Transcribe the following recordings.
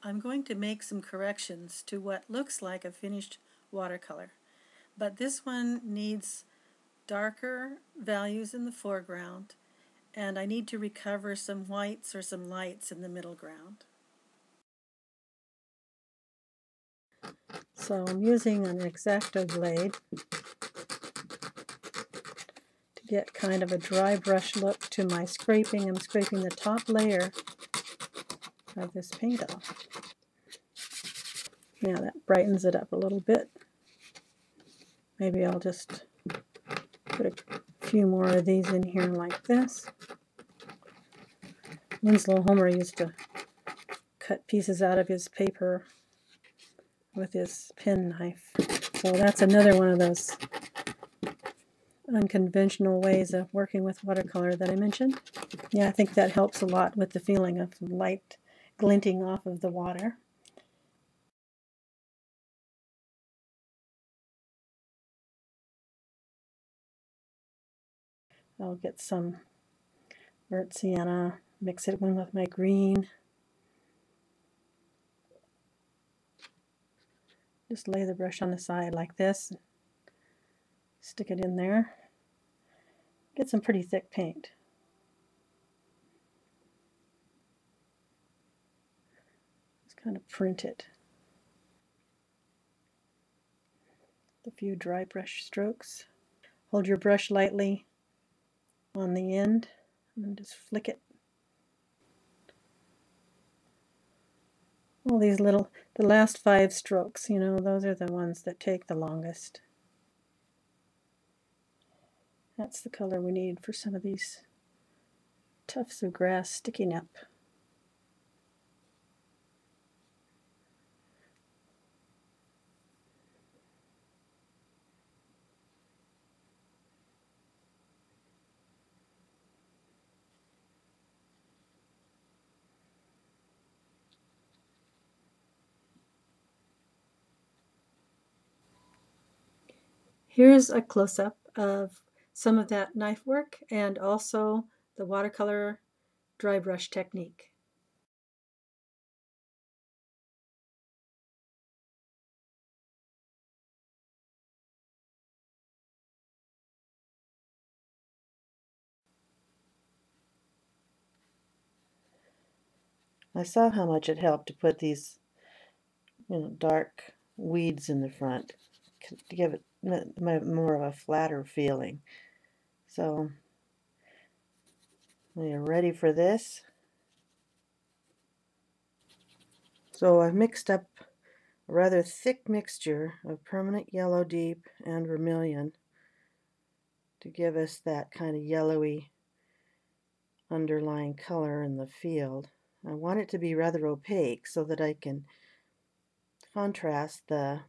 I'm going to make some corrections to what looks like a finished watercolor, but this one needs darker values in the foreground, and I need to recover some whites or some lights in the middle ground. So I'm using an X-Acto blade to get kind of a dry brush look to my scraping. I'm scraping the top layer of this paint off. Now that brightens it up a little bit. Maybe I'll just put a few more of these in here like this. Winslow Homer used to cut pieces out of his paper with his penknife. So that's another one of those unconventional ways of working with watercolor that I mentioned. Yeah, I think that helps a lot with the feeling of light glinting off of the water. I'll get some burnt sienna, mix it in with my green. Just lay the brush on the side like this, stick it in there, get some pretty thick paint. Just kind of print it. A few dry brush strokes. Hold your brush lightly on the end and just flick it. All these little, the last 5 strokes, you know, those are the ones that take the longest. That's the color we need for some of these tufts of grass sticking up. Here's a close-up of some of that knife work and also the watercolor dry brush technique. I saw how much it helped to put these, dark weeds in the front to give it more of a flatter feeling. So when you're ready for this, so I've mixed up a rather thick mixture of permanent yellow deep and vermilion to give us that kind of yellowy underlying color in the field. I want it to be rather opaque so that I can contrast the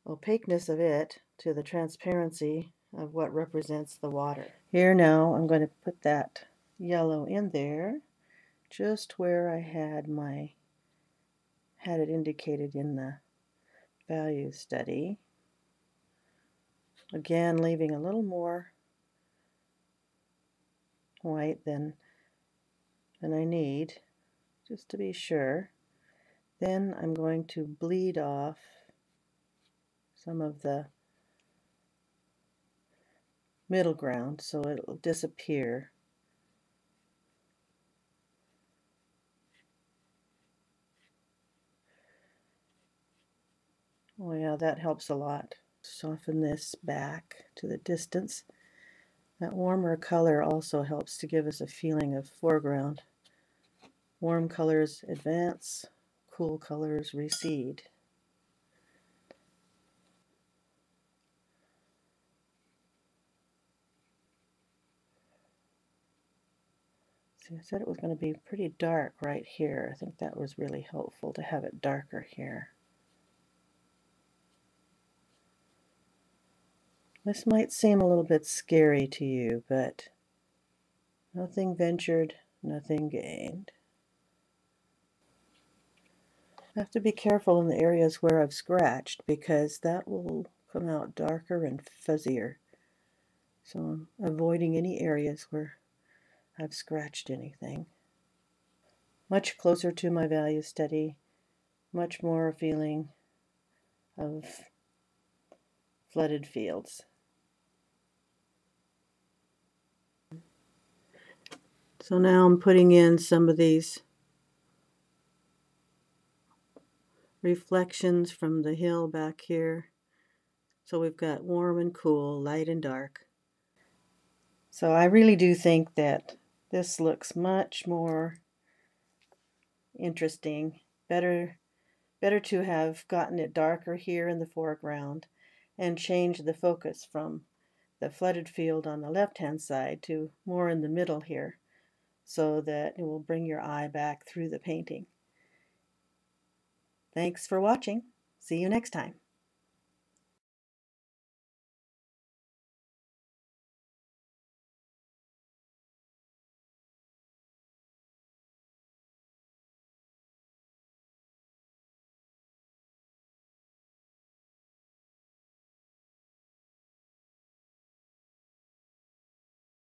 opaqueness of it to the transparency of what represents the water. Here now I'm going to put that yellow in there just where I had it indicated in the value study. Again, leaving a little more white than I need, just to be sure. Then I'm going to bleed off some of the middle ground so it'll disappear. Oh yeah, that helps a lot. Soften this back to the distance. That warmer color also helps to give us a feeling of foreground. Warm colors advance, cool colors recede. See, I said it was going to be pretty dark right here. I think that was really helpful to have it darker here. This might seem a little bit scary to you, but nothing ventured, nothing gained. I have to be careful in the areas where I've scratched because that will come out darker and fuzzier. So I'm avoiding any areas where I've scratched anything. much closer to my value study, much more a feeling of flooded fields. So now I'm putting in some of these reflections from the hill back here. So we've got warm and cool, light and dark. So I really do think that this looks much more interesting. Better to have gotten it darker here in the foreground and changed the focus from the flooded field on the left-hand side to more in the middle here, so that it will bring your eye back through the painting. Thanks for watching. See you next time.